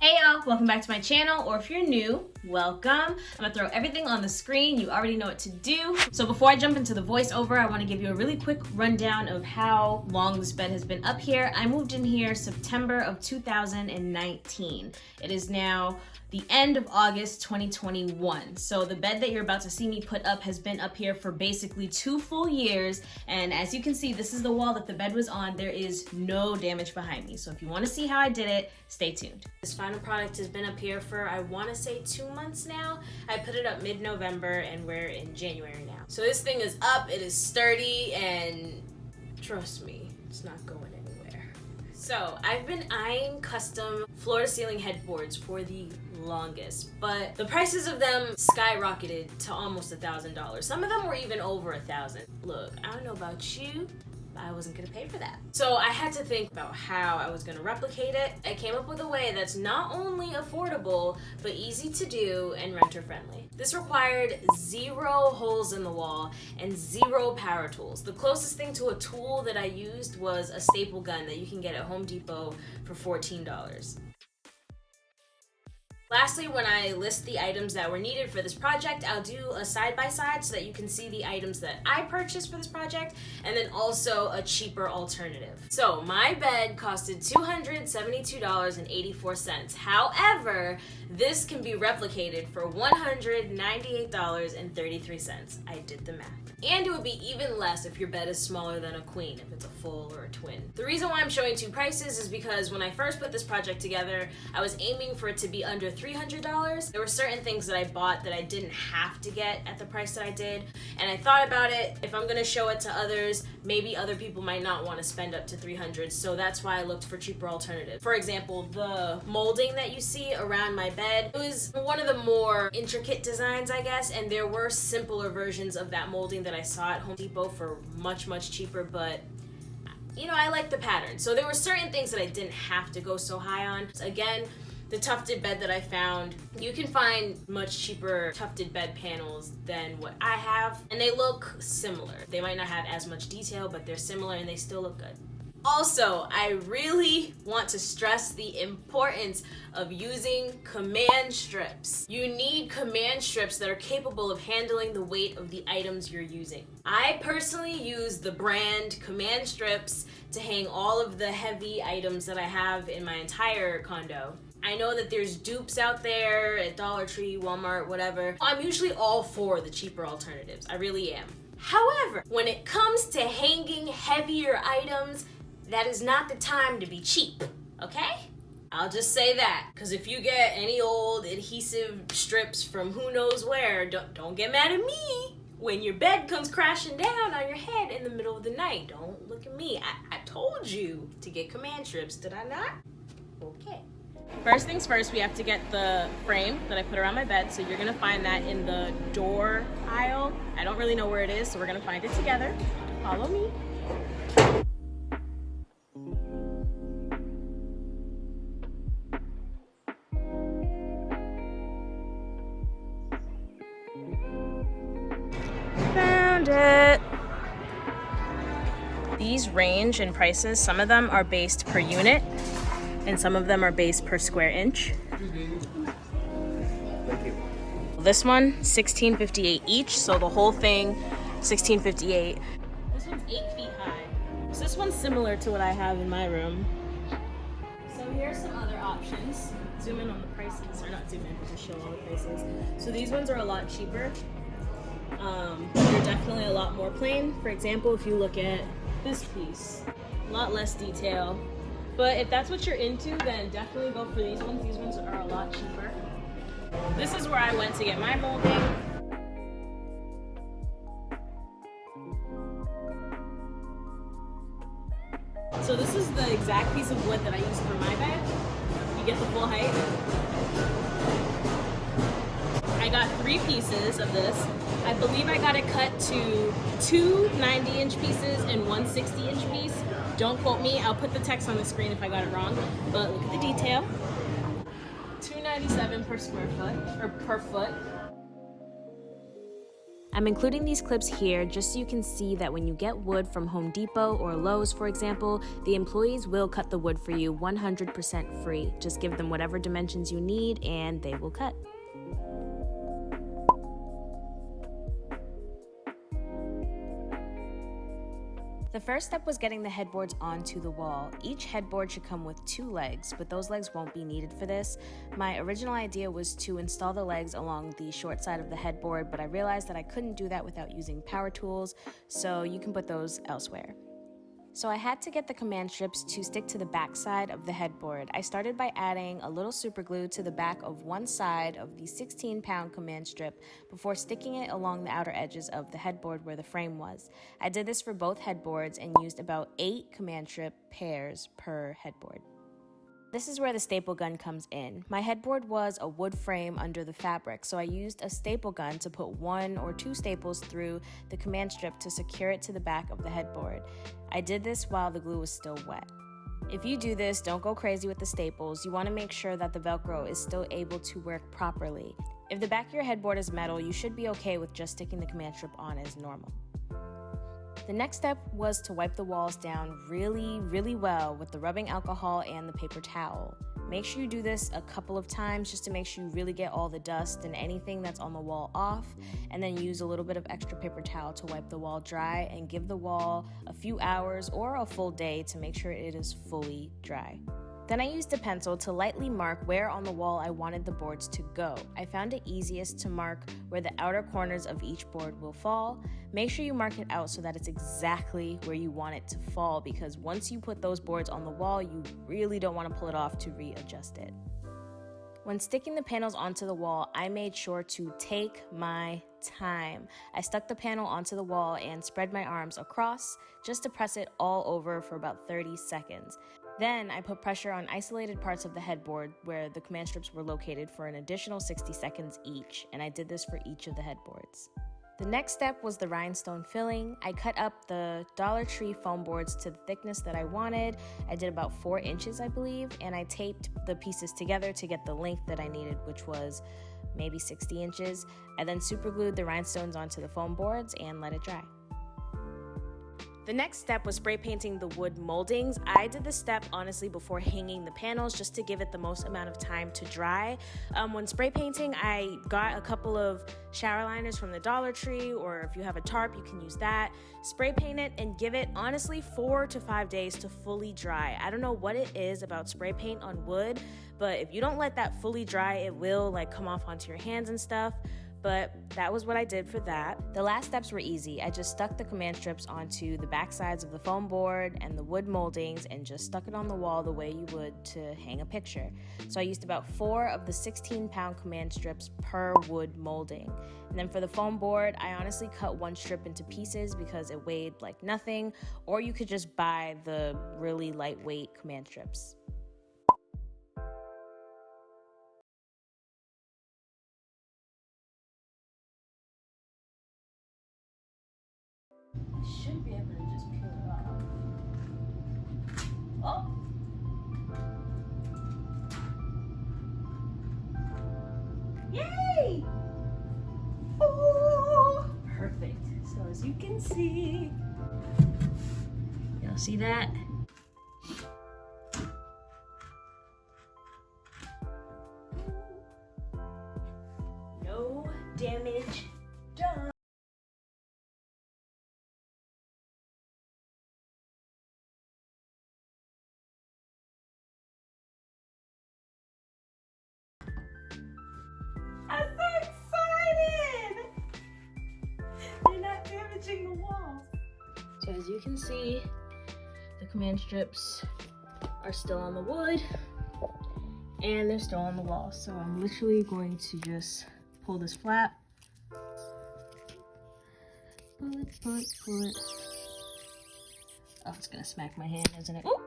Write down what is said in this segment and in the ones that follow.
Hey y'all, welcome back to my channel, or if you're new, welcome. I'm gonna throw everything on the screen. You already know what to do. So before I jump into the voiceover, I wanna give you a really quick rundown of how long this bed has been up here. I moved in here September of 2019. It is now the end of August 2021. So the bed that you're about to see me put up has been up here for basically 2 full years. And as you can see, this is the wall that the bed was on. There is no damage behind me. So if you wanna see how I did it, stay tuned. This final product has been up here for, I wanna say 2 months now. I put it up mid-November and we're in January now. So this thing is up, it is sturdy, and trust me, it's not going anywhere. So I've been eyeing custom floor-to-ceiling headboards for the longest, but the prices of them skyrocketed to almost $1,000. Some of them were even over $1,000. Look, I don't know about you, but I wasn't gonna pay for that. So I had to think about how I was gonna replicate it. I came up with a way that's not only affordable, but easy to do and renter friendly. This required 0 holes in the wall and 0 power tools. The closest thing to a tool that I used was a staple gun that you can get at Home Depot for $14. Lastly, when I list the items that were needed for this project, I'll do a side-by-side so that you can see the items that I purchased for this project, and then also a cheaper alternative. So my bed costed $272.84. However, this can be replicated for $198.33. I did the math. And it would be even less if your bed is smaller than a queen, if it's a full or a twin. The reason why I'm showing 2 prices is because when I first put this project together, I was aiming for it to be under $300. There were certain things that I bought that I didn't have to get at the price that I did. And I thought about it, if I'm gonna show it to others, maybe other people might not wanna spend up to $300. So that's why I looked for cheaper alternatives. For example, the molding that you see around my bed, it was one of the more intricate designs, I guess. And there were simpler versions of that molding that I saw at Home Depot for much, much cheaper, but you know, I like the pattern. So there were certain things that I didn't have to go so high on. Again, the tufted bed that I found, you can find much cheaper tufted bed panels than what I have, and they look similar. They might not have as much detail, but they're similar and they still look good. Also, I really want to stress the importance of using command strips. You need command strips that are capable of handling the weight of the items you're using. I personally use the brand command strips to hang all of the heavy items that I have in my entire condo. I know that there's dupes out there at Dollar Tree, Walmart, whatever. I'm usually all for the cheaper alternatives. I really am. However, when it comes to hanging heavier items, that is not the time to be cheap, okay? I'll just say that, because if you get any old adhesive strips from who knows where, don't get mad at me when your bed comes crashing down on your head in the middle of the night. Don't look at me. I told you to get command strips, did I not? Okay. First things first, we have to get the frame that I put around my bed, so you're gonna find that in the door aisle. I don't really know where it is, so we're gonna find it together. Follow me. Found it. These range in prices. Some of them are based per unit, and some of them are based per square inch. Thank you. This one, $16.58 each, so the whole thing, $16.58. This one's 8 feet high. So this one's similar to what I have in my room. So here's some other options. Zoom in on the prices, or not zoom in, but just show all the prices. So these ones are a lot cheaper. They're definitely a lot more plain. For example, if you look at this piece, a lot less detail. But if that's what you're into, then definitely go for these ones. These ones are a lot cheaper. This is where I went to get my molding. So this is the exact piece of wood that I use for my bed. You get the full height. I got 3 pieces of this. I believe I got it cut to 2 90-inch pieces and 1 60-inch piece. Don't quote me, I'll put the text on the screen if I got it wrong, but look at the detail. $2.97 per square foot, or per foot. I'm including these clips here just so you can see that when you get wood from Home Depot or Lowe's, for example, the employees will cut the wood for you 100% free. Just give them whatever dimensions you need and they will cut. The first step was getting the headboards onto the wall. Each headboard should come with 2 legs, but those legs won't be needed for this. My original idea was to install the legs along the short side of the headboard, but I realized that I couldn't do that without using power tools, so you can put those elsewhere. So I had to get the command strips to stick to the back side of the headboard. I started by adding a little super glue to the back of one side of the 16-pound command strip before sticking it along the outer edges of the headboard where the frame was. I did this for both headboards and used about 8 command strip pairs per headboard. This is where the staple gun comes in. My headboard was a wood frame under the fabric, so I used a staple gun to put 1 or 2 staples through the command strip to secure it to the back of the headboard. I did this while the glue was still wet. If you do this, don't go crazy with the staples. You want to make sure that the Velcro is still able to work properly. If the back of your headboard is metal, you should be okay with just sticking the command strip on as normal. The next step was to wipe the walls down really well with the rubbing alcohol and the paper towel. Make sure you do this a couple of times just to make sure you really get all the dust and anything that's on the wall off, and then use a little bit of extra paper towel to wipe the wall dry and give the wall a few hours or a full day to make sure it is fully dry. Then I used a pencil to lightly mark where on the wall I wanted the boards to go. I found it easiest to mark where the outer corners of each board will fall. Make sure you mark it out so that it's exactly where you want it to fall, because once you put those boards on the wall, you really don't want to pull it off to readjust it. When sticking the panels onto the wall, I made sure to take my time. I stuck the panel onto the wall and spread my arms across just to press it all over for about 30 seconds. Then I put pressure on isolated parts of the headboard where the command strips were located for an additional 60 seconds each, and I did this for each of the headboards. The next step was the rhinestone filling. I cut up the Dollar Tree foam boards to the thickness that I wanted. I did about 4 inches, I believe, and I taped the pieces together to get the length that I needed, which was maybe 60 inches. I then superglued the rhinestones onto the foam boards and let it dry. The next step was spray painting the wood moldings. I did this step honestly before hanging the panels just to give it the most amount of time to dry. When spray painting, I got a couple of shower liners from the Dollar Tree, or if you have a tarp, you can use that. Spray paint it and give it honestly 4 to 5 days to fully dry. I don't know what it is about spray paint on wood, but if you don't let that fully dry, it will come off onto your hands and stuff. But that was what I did for that. The last steps were easy. I just stuck the command strips onto the back sides of the foam board and the wood moldings and just stuck it on the wall the way you would to hang a picture. So I used about 4 of the 16-pound command strips per wood molding. And then for the foam board, I honestly cut 1 strip into pieces because it weighed like nothing, or you could just buy the really lightweight command strips. I should be able to just peel it off. Oh! Yay! Oh! Perfect. So as you can see, y'all see that? No damage done. I'm so excited! They're not damaging the walls. So as you can see, the command strips are still on the wood and they're still on the wall. So I'm literally going to just pull this flap. Pull it. Oh, it's gonna smack my hand, isn't it? Oh,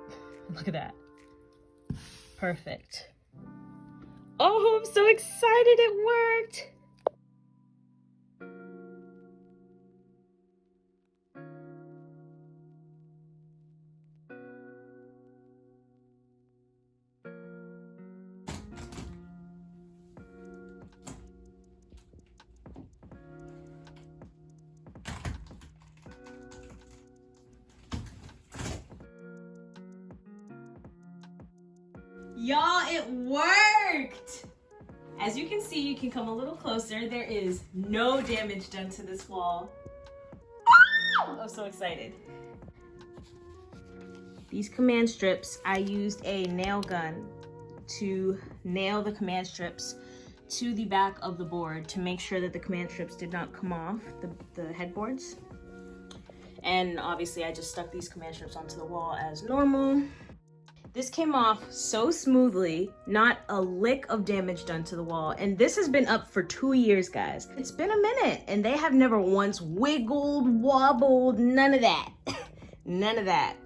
look at that. Perfect. Oh, I'm so excited it worked. Y'all, it worked! As you can see, you can come a little closer. There is no damage done to this wall. I'm so excited. These command strips, I used a nail gun to nail the command strips to the back of the board to make sure that the command strips did not come off the headboards. And obviously I just stuck these command strips onto the wall as normal. This came off so smoothly, not a lick of damage done to the wall. And this has been up for 2 years, guys. It's been a minute and they have never once wiggled, wobbled, none of that. None of that.